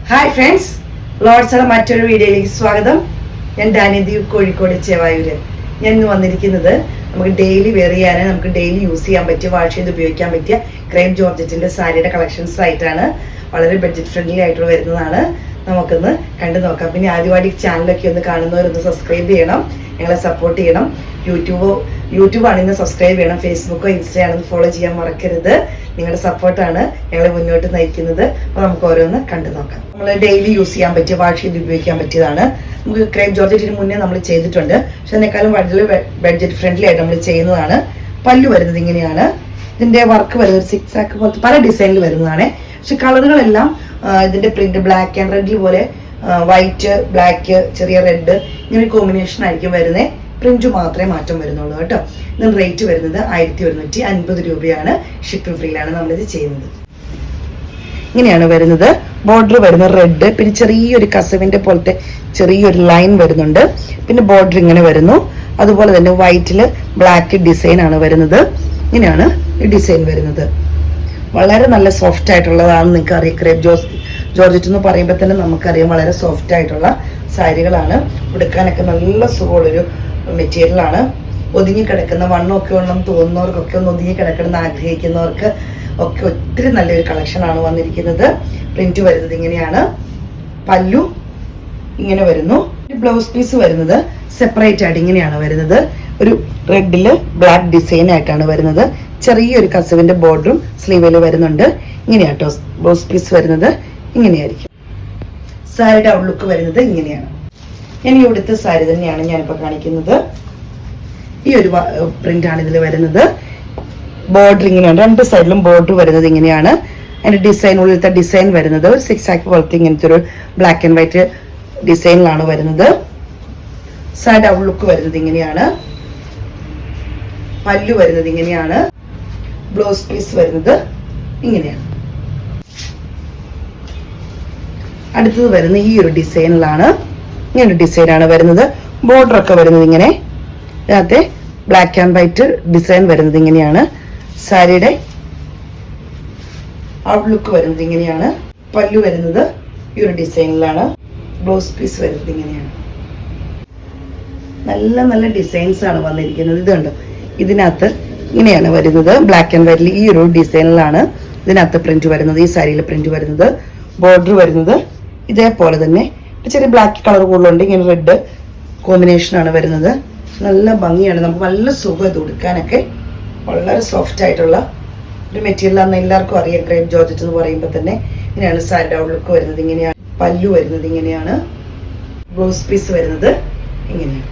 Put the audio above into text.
Hi friends, ലോഡ്സിലെ മറ്റൊരു വീഡിയോയിലേക്ക് സ്വാഗതം. ഞാൻ ഡാനിദീപ്, കോഴിക്കോട് ചേവായൂര്. ഞാൻ ഇന്ന് വന്നിരിക്കുന്നത് നമുക്ക് ഡെയിലി വെയർ ചെയ്യാൻ, നമുക്ക് ഡെയിലി യൂസ് ചെയ്യാൻ പറ്റിയ, വാഷ് ചെയ്ത് ഉപയോഗിക്കാൻ പറ്റിയ ക്രേപ്പ് ജോർജറ്റിന്റെ സാരിയുടെ കളക്ഷൻസ് ആയിട്ടാണ്. വളരെ ബഡ്ജറ്റ് ഫ്രണ്ട്ലി ആയിട്ട് വരുന്നതാണ്. നമുക്കൊന്ന് കണ്ടു നോക്കാം. പിന്നെ ആദ്യമായിട്ട് ചാനലൊക്കെ ഒന്ന് കാണുന്നവരൊന്ന് സബ്സ്ക്രൈബ് ചെയ്യണം, ഞങ്ങളെ സപ്പോർട്ട് ചെയ്യണം. യൂട്യൂബ് ആണെങ്കിൽ സബ്സ്ക്രൈബ് ചെയ്യണം, ഫേസ്ബുക്കോ ഇൻസ്റ്റയാണെന്ന് ഫോളോ ചെയ്യാൻ മറക്കരുത്. നിങ്ങളുടെ സപ്പോർട്ടാണ് ഞങ്ങളെ മുന്നോട്ട് നയിക്കുന്നത്. അപ്പോൾ നമുക്ക് ഓരോന്ന് കണ്ടു നോക്കാം. നമ്മൾ ഡെയിലി യൂസ് ചെയ്യാൻ പറ്റിയ, വാഷ് ചെയ്ത് ഉപയോഗിക്കാൻ പറ്റിയതാണ്. നമുക്ക് ക്രേപ്പ് ജോർജറ്റിന് മുന്നേ നമ്മൾ ചെയ്തിട്ടുണ്ട്, പക്ഷെ അതിനേക്കാളും വളരെ ബഡ്ജറ്റ് ഫ്രണ്ട്ലി ആയിട്ട് നമ്മൾ ചെയ്യുന്നതാണ്. പല്ലു വരുന്നത് ഇങ്ങനെയാണ്. ഇതിന്റെ വർക്ക് വരുന്നത് സിക്സ് ആക്ക് പോലത്തെ പല ഡിസൈനിൽ വരുന്നതാണ്. പക്ഷെ കളറുകളെല്ലാം ഇതിന്റെ പ്രിന്റ് ബ്ലാക്ക് ആൻഡ് റെഡ് പോലെ, വൈറ്റ്, ബ്ലാക്ക്, ചെറിയ റെഡ്, ഇങ്ങനെ കോമ്പിനേഷൻ ആയിരിക്കും വരുന്നത്. പ്രിന്റ് മാത്രമേ മാറ്റം വരുന്നുള്ളൂ കേട്ടോ. ഇതിന് റേറ്റ് വരുന്നത് 1150 രൂപയാണ്. ഷിപ്പിംഗ് ഫ്രീയിലാണ് നമ്മളിത് ചെയ്യുന്നത്. ഇങ്ങനെയാണ് വരുന്നത്. ബോർഡർ വരുന്നത് റെഡ്, പിന്നെ ചെറിയൊരു കസവിന്റെ പോലത്തെ ചെറിയൊരു ലൈൻ വരുന്നുണ്ട്. പിന്നെ ബോർഡർ ഇങ്ങനെ വരുന്നു. അതുപോലെ തന്നെ വൈറ്റില് ബ്ലാക്ക് ഡിസൈൻ ആണ് വരുന്നത്. ഇങ്ങനെയാണ് ഈ ഡിസൈൻ വരുന്നത്. വളരെ നല്ല സോഫ്റ്റ് ആയിട്ടുള്ളതാണ്. നിങ്ങൾക്ക് അറിയാം, ക്രേപ്പ് ജോർജറ്റ് എന്ന് പറയുമ്പോൾ തന്നെ നമുക്കറിയാം വളരെ സോഫ്റ്റ് ആയിട്ടുള്ള സാരികളാണ്. ഉടുക്കാനൊക്കെ നല്ല സുഖമുള്ളൊരു മെറ്റീരിയലാണ്. ഒതുങ്ങി കിടക്കുന്ന, വണ്ണമൊക്കെ ഉണ്ടെന്ന് തോന്നുന്നവർക്കൊക്കെ ഒന്ന് ഒതുങ്ങി കിടക്കണമെന്ന് ആഗ്രഹിക്കുന്നവർക്ക് ഒക്കെ ഒത്തിരി നല്ലൊരു കളക്ഷനാണ് വന്നിരിക്കുന്നത്. പ്രിന്റ് വരുന്നത് ഇങ്ങനെയാണ്. പല്ലു ഇങ്ങനെ വരുന്നു. ബ്ലൗസ് പീസ് വരുന്നത് സെപ്പറേറ്റ് ആയിട്ട് ഇങ്ങനെയാണ് വരുന്നത്. ഒരു റെഡില് ബ്ലാക്ക് ഡിസൈൻ ആയിട്ടാണ് വരുന്നത്. ചെറിയൊരു കസവിന്റെ ബോർഡറും സ്ലീവില് വരുന്നുണ്ട്. ഇങ്ങനെയാട്ടോ ബ്ലൗസ് പീസ് വരുന്നത്. ഇങ്ങനെയായിരിക്കും. സാരിയുടെ ഔട്ട്ലുക്ക് വരുന്നത് ഇങ്ങനെയാണ്. ഞാൻ ഇവിടുത്തെ സാരി തന്നെയാണ് ഞാനിപ്പോൾ കാണിക്കുന്നത്. ഈ ഒരു പ്രിന്റ് ആണ് ഇതിൽ വരുന്നത്. ബോർഡർ ഇങ്ങനെയാണ്, രണ്ട് സൈഡിലും ബോർഡർ വരുന്നത് ഇങ്ങനെയാണ്. അതിന്റെ ഡിസൈൻ, ഉള്ളിലത്തെ ഡിസൈൻ വരുന്നത് ഒരു സിക്സ് ആക്ക് പോലത്തെ ഇങ്ങനത്തെ ഒരു ബ്ലാക്ക് ആൻഡ് വൈറ്റ് ഡിസൈനിലാണ് വരുന്നത്. സാരിയുടെ ഔട്ട്ലുക്ക് വരുന്നത് ഇങ്ങനെയാണ്. പല്ലു വരുന്നത് ഇങ്ങനെയാണ്. ബ്ലൗസ് പീസ് വരുന്നത് ഇങ്ങനെയാണ്. അടുത്തത് വരുന്നത് ഈ ഒരു ഡിസൈനിലാണ്. ഇങ്ങനെ ഡിസൈനാണ് വരുന്നത്. ബോർഡർ ഒക്കെ വരുന്നത് ഇങ്ങനെ. ഇതിനകത്തെ ബ്ലാക്ക് ആൻഡ് വൈറ്റ് ഡിസൈൻ വരുന്നത് ഇങ്ങനെയാണ്. സാരിയുടെ ഔട്ട്ലുക്ക് വരുന്നത് ഇങ്ങനെയാണ്. പല്ലു വരുന്നത് ഈ ഒരു ഡിസൈനിലാണ്. ബ്ലൗസ് പീസ് വരുന്നത് ഇങ്ങനെയാണ്. നല്ല നല്ല ഡിസൈൻസ് ആണ് വന്നിരിക്കുന്നത്. ഇതുണ്ട്, ഇതിനകത്ത് ഇങ്ങനെയാണ് വരുന്നത്. ബ്ലാക്ക് ആൻഡ് വൈറ്റിൽ ഈ ഒരു ഡിസൈനിലാണ് ഇതിനകത്ത് പ്രിന്റ് വരുന്നത്. ഈ സാരിയിൽ പ്രിന്റ് വരുന്നത്. ബോർഡർ വരുന്നത് ഇതേപോലെ തന്നെ, ചെറിയ ബ്ലാക്ക് കളർ കൂടുതലുണ്ട്. ഇങ്ങനെ റെഡ് കോമ്പിനേഷനാണ് വരുന്നത്. നല്ല ഭംഗിയാണ്. നമുക്ക് നല്ല സുഖം ഇത് ഉടുക്കാനൊക്കെ. വളരെ സോഫ്റ്റ് ആയിട്ടുള്ള ഒരു മെറ്റീരിയലാണെന്ന് എല്ലാവർക്കും അറിയാം. ക്രേപ്പ് ജോർജറ്റ് എന്ന് പറയുമ്പോൾ തന്നെ. ഇങ്ങനെയാണ് സാരിയുടെ ഔട്ട്ലുക്ക് വരുന്നത്. ഇങ്ങനെയാണ് പല്ലു വരുന്നത്. ഇങ്ങനെയാണ് ബ്ലൗസ് പീസ് വരുന്നത്. ഇങ്ങനെയാണ്.